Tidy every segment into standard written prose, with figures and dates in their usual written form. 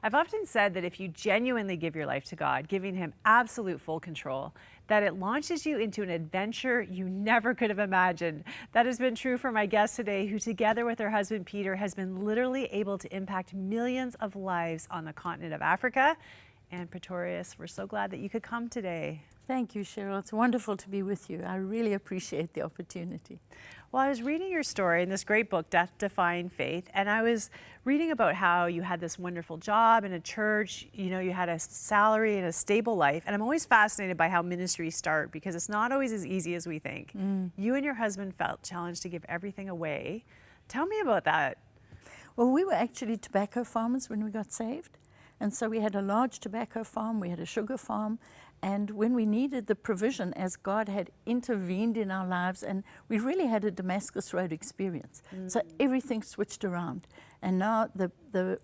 I've often said that if you genuinely give your life to God, giving Him absolute full control, that it launches you into an adventure you never could have imagined. That has been true for my guest today, who together with her husband Peter has been literally able to impact millions of lives on the continent of Africa. And Pretorius, we're so glad that you could come today. Thank you, Cheryl. It's wonderful to be with you. I really appreciate the opportunity. Well, I was reading your story in this great book, Defying Faith, and I was reading about how you had this wonderful job in a church, you had a salary and a stable life. And I'm always fascinated by how ministries start, because it's not always as easy as we think. You and your husband felt challenged to give everything away. Tell me about that. Well, we were actually tobacco farmers when we got saved. And so we had a large tobacco farm, we had a sugar farm, and when we needed the provision, as God had intervened in our lives, and we really had a Damascus Road experience. So everything switched around. And now,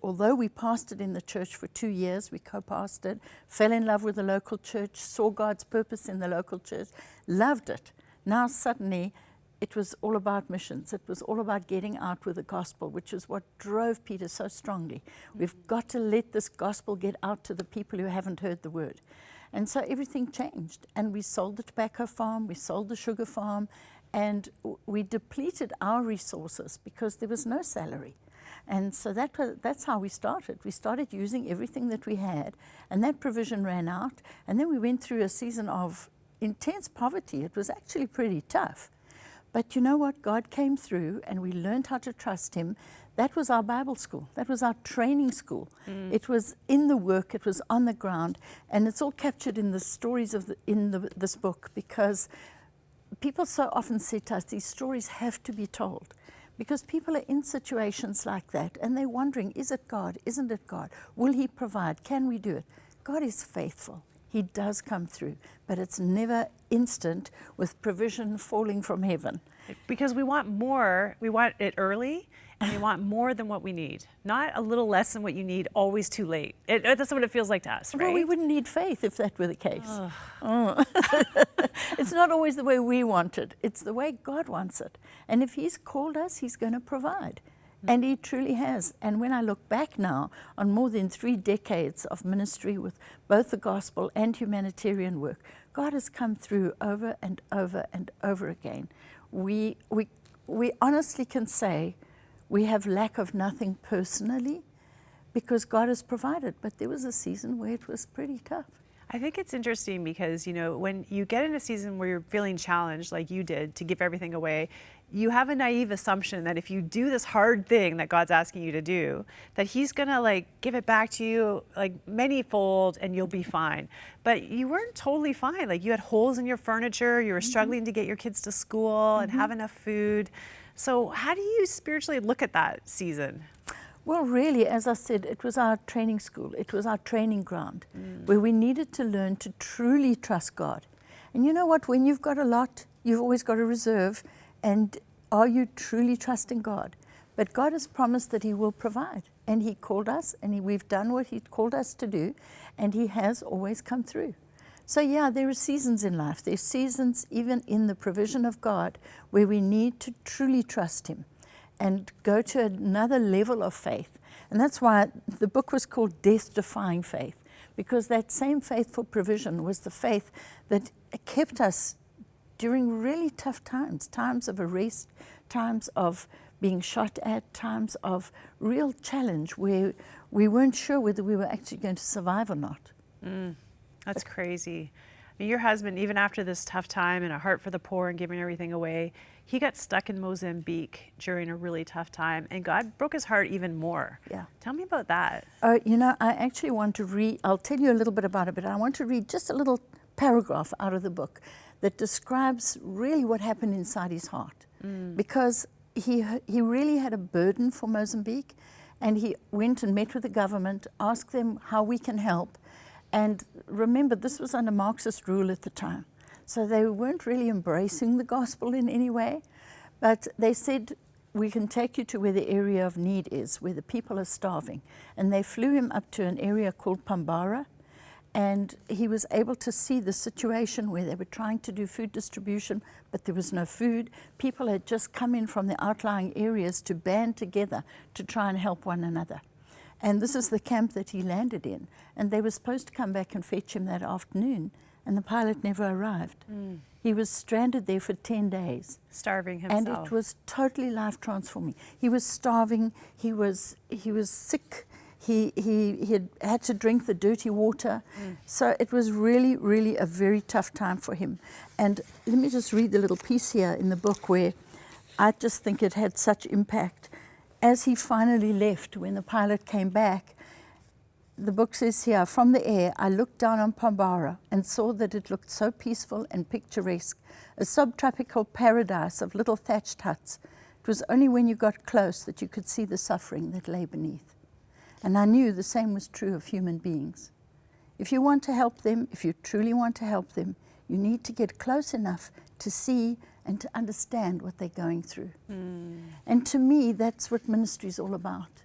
although we pastored in the church for 2 years, we co-pastored, fell in love with the local church, saw God's purpose in the local church, loved it. Now suddenly, it was all about missions. It was all about getting out with the gospel, which is what drove Peter so strongly. We've got to let this gospel get out to the people who haven't heard the word. And so everything changed. And we sold the tobacco farm, we sold the sugar farm, and we depleted our resources because there was no salary. And so that's how we started. We started using everything that we had, and that provision ran out. And then we went through a season of intense poverty. It was actually pretty tough. But you know what? God came through and we learned how to trust Him. That was our Bible school. That was our training school. It was in the work, it was on the ground, and it's all captured in the stories this book, because people so often say to us, these stories have to be told. Because people are in situations like that and they're wondering, is it God? Isn't it God? Will He provide? Can we do it? God is faithful. He does come through, but it's never instant with provision falling from heaven. Because we want more, we want it early, and we want more than what we need. Not a little less than what you need, always too late. That's what it feels like to us, right? Well, we wouldn't need faith if that were the case. It's not always the way we want it. It's the way God wants it. And if He's called us, He's going to provide. And He truly has. And when I look back now on more than 3 decades of ministry with both the gospel and humanitarian work, God has come through over and over and over again. We honestly can say we have lack of nothing personally because God has provided. But there was a season where it was pretty tough. I think it's interesting because, when you get in a season where you're feeling challenged like you did to give everything away, you have a naive assumption that if you do this hard thing that God's asking you to do, that He's gonna give it back to you manyfold and you'll be fine. But you weren't totally fine. You had holes in your furniture, you were struggling to get your kids to school and have enough food. So how do you spiritually look at that season? Well, really, as I said, it was our training school. It was our training ground where we needed to learn to truly trust God. And you know what? When you've got a lot, you've always got a reserve. And are you truly trusting God? But God has promised that He will provide. And He called us, and we've done what He called us to do. And He has always come through. So yeah, there are seasons in life. There's seasons even in the provision of God where we need to truly trust Him and go to another level of faith. And that's why the book was called Defying Faith, because that same faithful provision was the faith that kept us during really tough times, times of arrest, times of being shot at, times of real challenge where we weren't sure whether we were actually going to survive or not. That's crazy. Your husband, even after this tough time and a heart for the poor and giving everything away, he got stuck in Mozambique during a really tough time, and God broke his heart even more. Yeah. Tell me about that. I actually want to read, I'll tell you a little bit about it, but I want to read just a little paragraph out of the book that describes really what happened inside his heart. Because he really had a burden for Mozambique, and he went and met with the government, asked them how we can help. And remember, this was under Marxist rule at the time. So they weren't really embracing the gospel in any way. But they said, we can take you to where the area of need is, where the people are starving. And they flew him up to an area called Pambara. And he was able to see the situation where they were trying to do food distribution, but there was no food. People had just come in from the outlying areas to band together to try and help one another. And this is the camp that he landed in. And they were supposed to come back and fetch him that afternoon, and the pilot never arrived. He was stranded there for 10 days. Starving himself. And it was totally life transforming. He was starving, he was sick, he had to drink the dirty water. So it was really, really a very tough time for him. And let me just read the little piece here in the book where I just think it had such impact. As he finally left, when the pilot came back, the book says here, from the air, I looked down on Pambara and saw that it looked so peaceful and picturesque, a subtropical paradise of little thatched huts. It was only when you got close that you could see the suffering that lay beneath. And I knew the same was true of human beings. If you want to help them, if you truly want to help them, you need to get close enough to see and to understand what they're going through. And to me, that's what ministry is all about.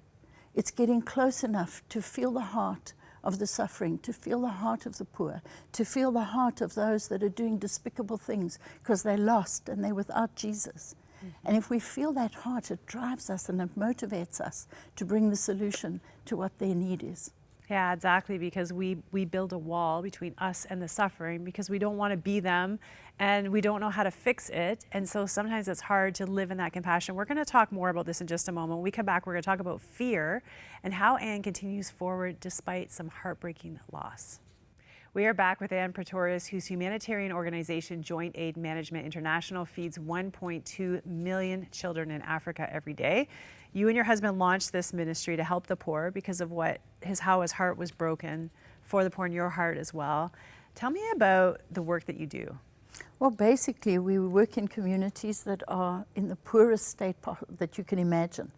It's getting close enough to feel the heart of the suffering, to feel the heart of the poor, to feel the heart of those that are doing despicable things because they're lost and they're without Jesus. And if we feel that heart, it drives us and it motivates us to bring the solution to what their need is. Yeah, exactly, because we build a wall between us and the suffering because we don't want to be them and we don't know how to fix it. And so sometimes it's hard to live in that compassion. We're going to talk more about this in just a moment. When we come back, we're going to talk about fear and how Anne continues forward despite some heartbreaking loss. We are back with Anne PRETORIUS, whose humanitarian organization Joint Aid Management International feeds 1.2 million children in Africa every day. You and your husband launched this ministry to help the poor because of how his heart was broken for the poor, and your heart as well. Tell me about the work that you do. Well, basically, we work in communities that are in the poorest state that you can imagine.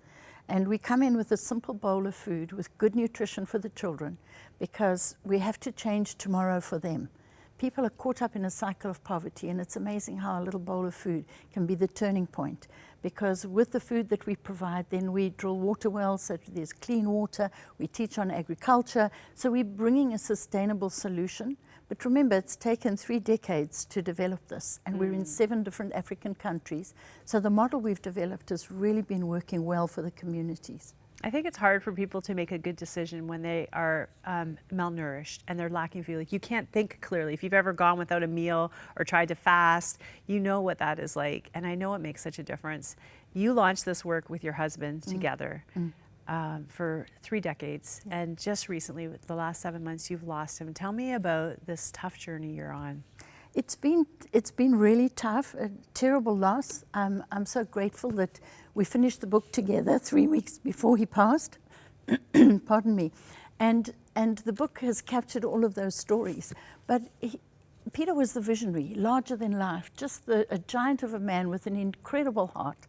And we come in with a simple bowl of food with good nutrition for the children because we have to change tomorrow for them. People are caught up in a cycle of poverty, and it's amazing how a little bowl of food can be the turning point. Because with the food that we provide, then we drill water wells so that there's clean water, we teach on agriculture, so we're bringing a sustainable solution. But remember, it's taken 3 decades to develop this, and we're in 7 different African countries. So the model we've developed has really been working well for the communities. I think it's hard for people to make a good decision when they are malnourished and they're lacking food. Like, you can't think clearly. If you've ever gone without a meal or tried to fast, you know what that is like. And I know it makes such a difference. You launched this work with your husband together for 3 decades. And just recently, the last 7 months, you've lost him. Tell me about this tough journey you're on. It's been really tough, a terrible loss. I'm so grateful that we finished the book together 3 weeks before he passed. Pardon me. And the book has captured all of those stories. But Peter was the visionary, larger than life, just a giant of a man with an incredible heart.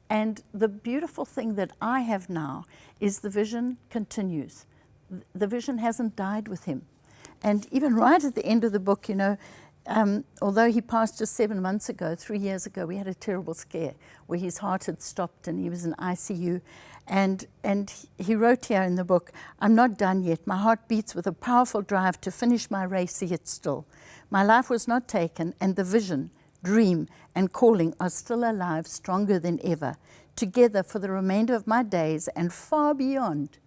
And the beautiful thing that I have now is the vision continues. The vision hasn't died with him. And even right at the end of the book, you know, although he passed just 7 months ago, 3 years ago, we had a terrible scare where his heart had stopped and he was in ICU. And he wrote here in the book, I'm not done yet. My heart beats with a powerful drive to finish my race yet still. My life was not taken, and the vision, dream, and calling are still alive, stronger than ever, together for the remainder of my days and far beyond.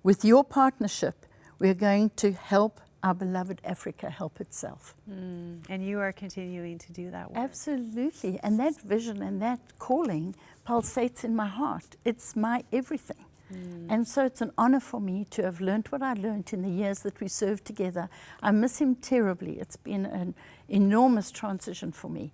With your partnership, we're going to help our beloved Africa help itself. And you are continuing to do that work. Absolutely. And that vision and that calling pulsates in my heart. It's my everything. And so it's an honor for me to have learned what I learned in the years that we served together. I miss him terribly. It's been an enormous transition for me.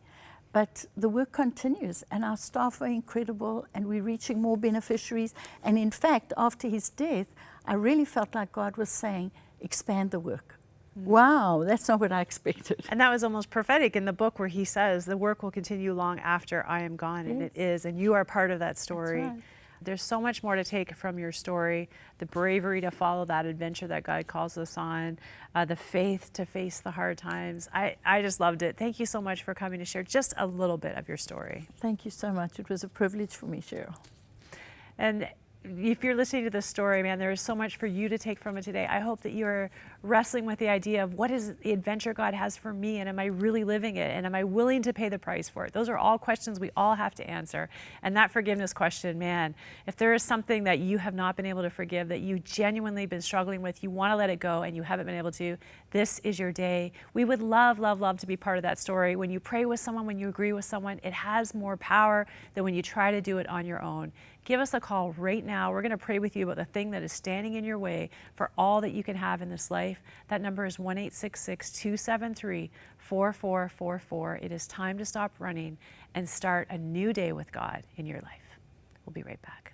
But the work continues, and our staff are incredible, and we're reaching more beneficiaries. And in fact, after his death, I really felt like God was saying, expand the work. Wow, that's not what I expected. And that was almost prophetic in the book where he says, the work will continue long after I am gone, and it is, and you are part of that story. That's right. There's so much more to take from your story, the bravery to follow that adventure that God calls us on, the faith to face the hard times. I just loved it. Thank you so much for coming to share just a little bit of your story. Thank you so much. It was a privilege for me, Cheryl. And if you're listening to this story, man, there is so much for you to take from it today. I hope that you're wrestling with the idea of what is the adventure God has for me, and am I really living it, and am I willing to pay the price for it? Those are all questions we all have to answer. And that forgiveness question, man, if there is something that you have not been able to forgive, that you genuinely been struggling with, you want to let it go and you haven't been able to, this is your day. We would love, love, love to be part of that story. When you pray with someone, when you agree with someone, it has more power than when you try to do it on your own. Give us a call right now. We're going to pray with you about the thing that is standing in your way for all that you can have in this life. That number is 1-866-273-4444. It is time to stop running and start a new day with God in your life. We'll be right back.